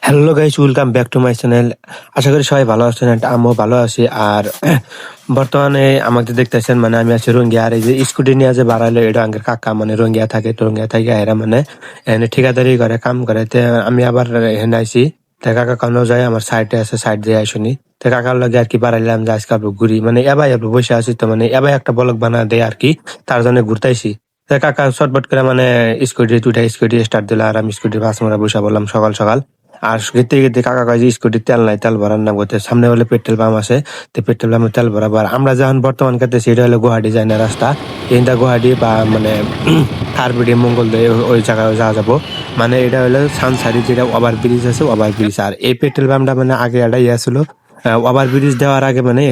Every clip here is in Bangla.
Hello guys, welcome back to my channel. আশা করি সবাই ভালো আছেন, and আমিও ভালো আছি। আর বর্তমানে আমাকে দেখতেছেন, মানে আমি আছি রঙ্গিয়া। আর এই যে স্কুটি নিয়ে যে বাড়াইলো, এটা আঙ্কের কাকা, মানে রঙ্গিয়া থাকে। তো রঙ্গিয়া থাকে এরা, মানে এখানে ঠিকাদারি করে, কাম করে। তে আমি আবার এখানে আইছি। তে কাকা কানো যায়, আমার সাইডে আছে, সাইড দিয়ে আইসুনি। তে কাকার লগে আর কি বাড়াইলাম যে আজকে ঘুরি, মানে এবার বসে আছি। তো মানে এবার একটা ব্লগ বানা দেয় আর কি, তার জন্য ঘুরতেছি। তে কাকা শর্টবট করে মানে স্কুটি স্টার্ট দিল, আর আমি স্কুটির পাঁচ মারা বসে বললাম সকাল সকাল। আর গেতে গেতে কাকা কয় যে স্কুটির তেল নাই, তেল ভরার নাম করতে সামনে হলে পেট্রোল পাম্প আছে। তো পেট্রোল পাম্পে তেল ভরাবো। আর আমরা যখন বর্তমান ক্ষেত্রে সেটা হলো গুয়াহাটি যায় না রাস্তা, এইটা গুয়াহাটি বা মানে খারবিড়ি মঙ্গলদৈ ওই জায়গায় যাওয়া যাবো। মানে এটা হলো সানসারি, যেটা ওভার ব্রিজ আছে, ওভার ব্রিজ। আর এই পেট্রোল পাম্পটা মানে আগে একটা ইয়ে ছিল, ওভার ব্রিজ দেওয়ার আগে মানে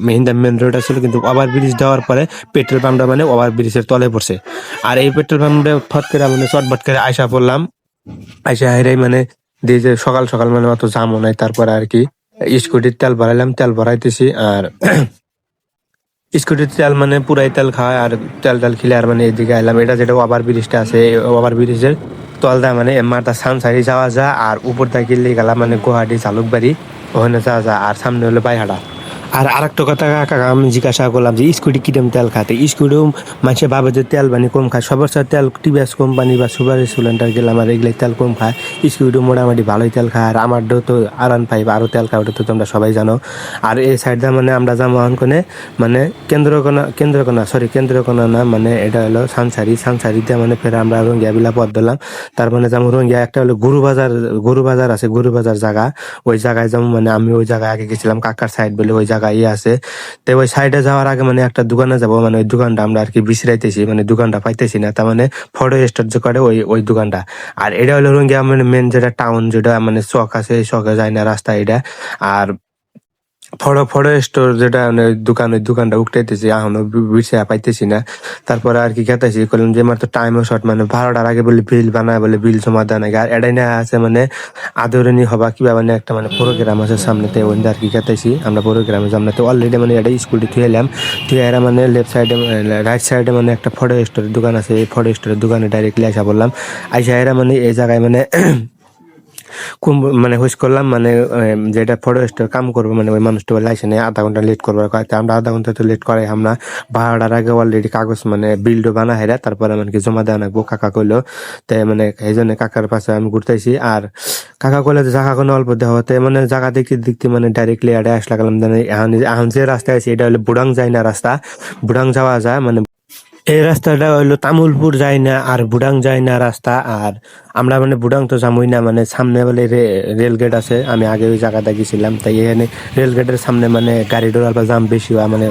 মেহিন্দা মেন রোড ছিল, কিন্তু ওভার ব্রিজ দেওয়ার পরে পেট্রোল পাম্পটা মানে ওভার ব্রিজের তলে পড়ছে। আর এই পেট্রোল পাম্পটা ফট করে মানে চটবট করে আয়সা পড়লাম। আইসা হাইরাই মানে দিয়ে যে সকাল সকাল মানে অত জামও নাই। তারপরে আর কি স্কুটির তেল ভরাইলাম, তেল ভরাইতেছি। আর স্কুটির তেল মানে পুরাই তেল খাওয়ায়, আর তেল খেলে আর মানে এদিকে আইলাম। এটা যেটা ওভার ব্রিজটা আছে, ওভার ব্রিজের তলদা মানে মাথা সানসারি যাওয়া যায়। আর উপর দিয়ে গেলে গেলাম মানে গুয়াহাটি জালুকবাড়ি, ওখানে যাওয়া যায়। আর সামনে হলো বাইহাটা। আর আরেকটা কথা কাকা আমি জিজ্ঞাসা করলাম যে স্কুটি কিরম তেল খাতে। স্কুটিও মানুষের ভাবে যে তেল মানে কম খায়, সবার সাথে তেল টিভিএস কোম্পানি বা সুপার স্প্লেন্ডার গেলাম, আর এগুলো তেল কম খায়। স্কুটিও মোটামুটি ভালোই তেল খায়। আর আমারও তো R15 আরও তেল খায়, ওটা তো তোমরা সবাই জানো। আর এই সাইডটা মানে আমরা যাবো কোনে, মানে কেন্দ্রকোনা না, মানে এটা হলো সানসারিতে মানে ফের আমরা রঙ্গিয়া বিলা পথ দিলাম। তার মানে যেমন রঙ্গিয়া একটা হলো গরু বাজার আছে, গরু বাজার জায়গা। ওই জায়গায় যেমন মানে আমি ওই জায়গায় আগে গেছিলাম, কাকার সাইড বলে ওই জায়গায় আছে। তো ওই সাইডে যাওয়ার আগে মানে একটা দোকানে যাবো, মানে ওই দোকানটা আমরা আর কি বিছরাইতেছি, মানে দোকানটা পাইতেছি না। তার মানে ফটো স্টার্ট যে করে ওই দোকানটা। আর এটা হলো রঙ্গিয়া মানে মেন যেটা টাউন, যেটা মানে চক আছে, এই চকে যায় না রাস্তা এটা। আর ফটো স্টোর যেটা মানে ওই দোকানটা উঠতেছি, এখনো বিছায়া পাইতেছি না। তারপরে আর কি খেতেছি, করলাম যে আমার তো টাইমও শর্ট, মানে 12টার আগে বলে বিল বানায়, বলে বিল জমা দেয় না। আর এটাই না আছে মানে আদরণী হবা কিবা মানে একটা মানে প্রোগ্রাম আছে সামনেতে, ওই আর কি খেতেছি আমরা প্রোগ্রামের সামনেতে। অলরেডি মানে এটা স্কুলটি থুয়ে এলাম, থুয়ে এরা মানে লেফট সাইডে রাইট সাইডে মানে একটা ফটো স্টোরের দোকান আছে। এই ফটো স্টোরের দোকানে ডাইরেক্টলি আসা বললাম। আইসা এরা মানে এই জায়গায় মানে মানে হুইস করলাম, মানে যেটা ফটো স্টোর কাম করবো, মানে ওই মানুষটা বলে আইসে নেই, আধা ঘন্টা লেট করবো। আমরা আধা ঘন্টা তো লেট করাই আমরা, 12টার আগে অলরেডি কাগজ মানে বিলটা বানা হেরা, তারপরে মানে কি জমা দেওয়া লাগবো। কাকা কইলো, তাই মানে এই জন্য কাকার পাশে আমি ঘুরতেছি। আর কাকা কইলে যে জায়গা কোনো অল্প দেওয়া হতে, মানে জায়গা দেখতে দেখতে মানে ডাইরেক্টলি আড়ে আসলা গেলাম। এখন যে রাস্তায় আছে এটা হলো বুড়াং যায় না রাস্তা, বুড়াং যাওয়া যায় মানে এই রাস্তাটা হইলো তামুলপুর যায় না আর বুড়াং যায় না রাস্তা। আর আমরা মানে বুড়াং তো যাবোই না, মানে সামনে বলে রেল গেট আছে। আমি আগে ওই জায়গাটা গেছিলাম, তাই এখানে রেল গেটের সামনে মানে গাড়ি ডোর অল্প জাম বেশি হয়, মানে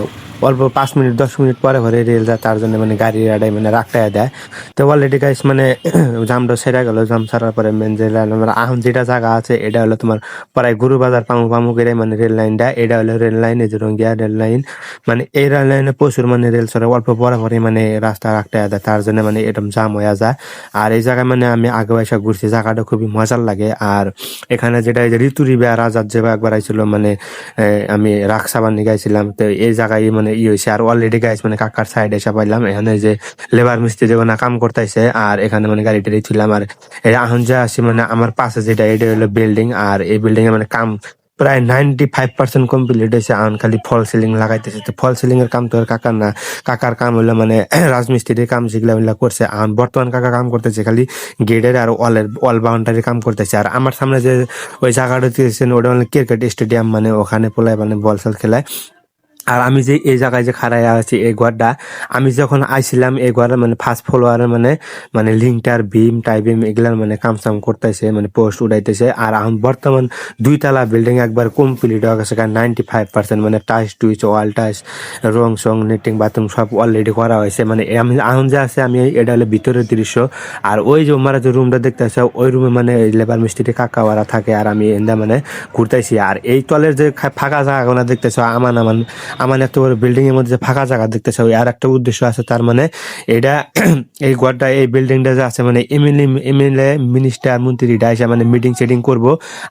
অল্প 5 মিনিট 10 মিনিট পরে ঘরে রেল যায়, তার জন্য মানে গাড়ি আড়াই মানে রাখতে দেয়। তো অলরেডি গাইস মানে জামটা সেরা গেল, জাম ছাড়ার পরে মেন যে এখন যেটা জায়গা আছে এটা হলো তোমার প্রায় গরু বাজার পামু করে, মানে রেল লাইনটা এটা হলো রেল লাইন, এই যে রঙ্গিয়া রেল লাইন। মানে এই রেল লাইনে প্রচুর মানে রেল চলে, অল্প পরে পরে মানে রাস্তা রাখতে দেয়, তার জন্য মানে এরকম জাম হয়ে যায়। আর এই জায়গায় মানে আমি আগে এসে ঘুরছি, জায়গাটা খুবই মজার লাগে। আর এখানে যেটা এই যে ঋতুরি বা রাজার যে একবার আইছিল, মানে আমি রাক্সাবান গাইছিলাম। তো এই জায়গায় মানে হয়েছে। আর অলরেডি গাইছ মানে কাকার সাইড এসে পাইলাম, এখানে যে লেবার মিস্ত্রি যেখানে কাম করতেছে, আর এখানে মানে গাড়ি টাড়ি ছিলাম। আর এখন যে আসি মানে আমার পাশে যেটা এটা হলো বিল্ডিং, আর এই বিল্ডিং এ মানে কাম প্রায় 95% কমপ্লিট হয়েছে। এখন খালি ফল সিলিং লাগাইতেছে। তো ফল সিলিং এর কাম তো আর কাকার না, কাকার কাম হইলো মানে রাজমিস্ত্রির কাম, যেগুলা করছে। এখন বর্তমান কাকা কাম করতেছে খালি গেটের আর ওয়াল বাউন্ডারি কাম করতেছে। আর আমার সামনে যে ওই জায়গাটা দিয়েছেন ওটা মানে ক্রিকেট স্টেডিয়াম, মানে ওখানে পোলায় মানে বল সল খেলায়। আর আমি যে এই জায়গায় যে খাড়াই আছি এই ঘরটা, আমি যখন আইছিলাম এই ঘরের মানে ফার্স্ট ফ্লোয়ারের মানে মানে লিঙ্কটার বিম টাইবিম এগুলার মানে কামসাম করতেছে, মানে পোস্ট উঠাইতেছে। আর এখন বর্তমান 2 তলা বিল্ডিং একবার কমপ্লিট হয়ে গেছে, কারণ 95% মানে টাইস টুইচ ওয়াল টাইস রং সং নেটিং বাথরুম সব অলরেডি করা হয়েছে। মানে আমি এখন যে আছে আমি এটা হলো ভিতরের দৃশ্য। আর ওই যে আমার যে রুমটা দেখতে আছে ওই রুমে মানে লেবার মিস্ত্রি কাকা ওরা থাকে, আর আমি এন্দা মানে ঘুরতেছি। আর এই তলের যে ফাঁকা জায়গা দেখতেছ আমার এত বড় বিল্ডিং এর মধ্যে যে ফাঁকা জায়গা দেখতেছে ওই আর একটা উদ্দেশ্য আছে, তার মানে এটা এই ঘরটা এই বিল্ডিংটা যে আছে মানে এমএলএ মিনিস্টার মন্ত্রীরা এসে মানে মিটিং সেটিং করবো।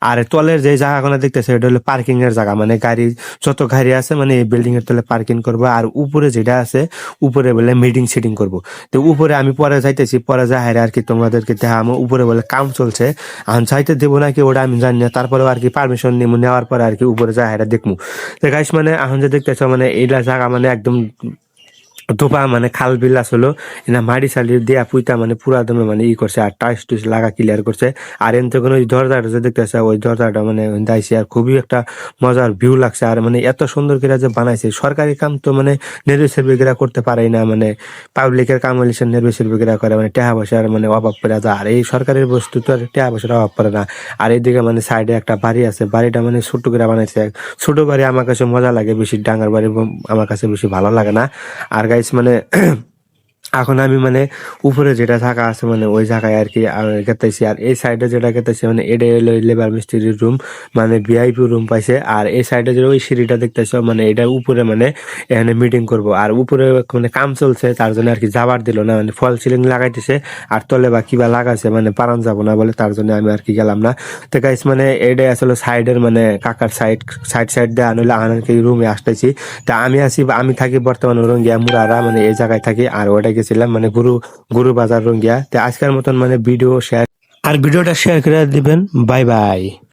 আর তলের যে জায়গাগুলো দেখতেছে এটা হলো পার্কিং এর জায়গা, মানে গাড়ি যত গাড়ি আছে মানে এই বিল্ডিং এর তলে পার্কিং করবো। আর উপরে যেটা আছে উপরে বলে মিটিং সেটিং করবো। তো উপরে আমি পরে যাইতেছি, পরে যাই আর কি তোমাদেরকে দেখাবো। উপরে বলে কাম চলছে, এখন চাইতে দেবো নাকি ওটা আমি জানি না, তারপরেও আর কি পারমিশন নিবো, নেওয়ার পরে আর কি উপরে যাই দেখবো। তো গাইস মানে এখন যে দেখতেছ মানে এইটা জায়গা মানে একদম ধোপা, মানে খাল বিল আসলো না মাটি সালি দিয়া পুইতা মানে পুরা দমে মানে করছে আর টাইস টুইস লাগা ক্লিয়ার করছে। আর এনতে কোনো ওই দরজাটা যে দেখতেছে ওই দরজাটা মানে দাইছে আর খুবই একটা মজার ভিউ লাগছে। আর মানে এত সুন্দর করে যে বানাইছে, সরকারি কাম তো মানে নির্বিচারীরা করতে পারেই না, মানে পাবলিকের কাম হলে সে নির্বিচারীরা করে, মানে টাকা পয়সার মানে অভাব পড়ে যায়। আর এই সরকারের বস্তু তো টাকা পয়সার অভাব পড়ে না। আর এইদিকে মানে সাইডে একটা বাড়ি আছে, বাড়িটা মানে ছোট করে বানাইছে। ছোট বাড়ি আমার কাছে মজা লাগে বেশি, ডাঙ্গার বাড়ি আমার কাছে বেশি ভালো লাগে না। আর গাইস মানে এখন আমি মানে উপরে যেটা থাকা আছে মানে ওই জায়গায় আর কি গেতেছি। আর এই সাইডে যেটা গেতেছি মানে এটা হলো লেবার মিস্ত্রির রুম, মানে ভিআইপি রুম পাইছে। আর এই সাইডে যে ওই সিঁড়িটা দেখতেছো মানে এটা উপরে মানে এখানে মিটিং করব। আর উপরে মানে কাম চলছে তার জন্য আর কি যাবার দিল না, মানে ফল সিলিং লাগাইতেছে আর তলে বা কিবা লাগাইছে মানে পারান যাবো না বলে, তার জন্য আমি আর কি গেলাম না। তো গাইস মানে এটাই আসলে সাইডের মানে কাকার সাইড দিয়ে আনলে আনার কি রুমে আসতেছি। তা আমি আছি, আমি থাকি বর্তমানে রঙ্গিয়া মুরারা, মানে এই জায়গায় থাকি। আর ওটা গেছিলাম মানে গুরু বাজার রঙ্গিয়া। তো আজকের মতন মানে ভিডিও শেয়ার, আর ভিডিওটা শেয়ার করে দিবেন। Bye bye.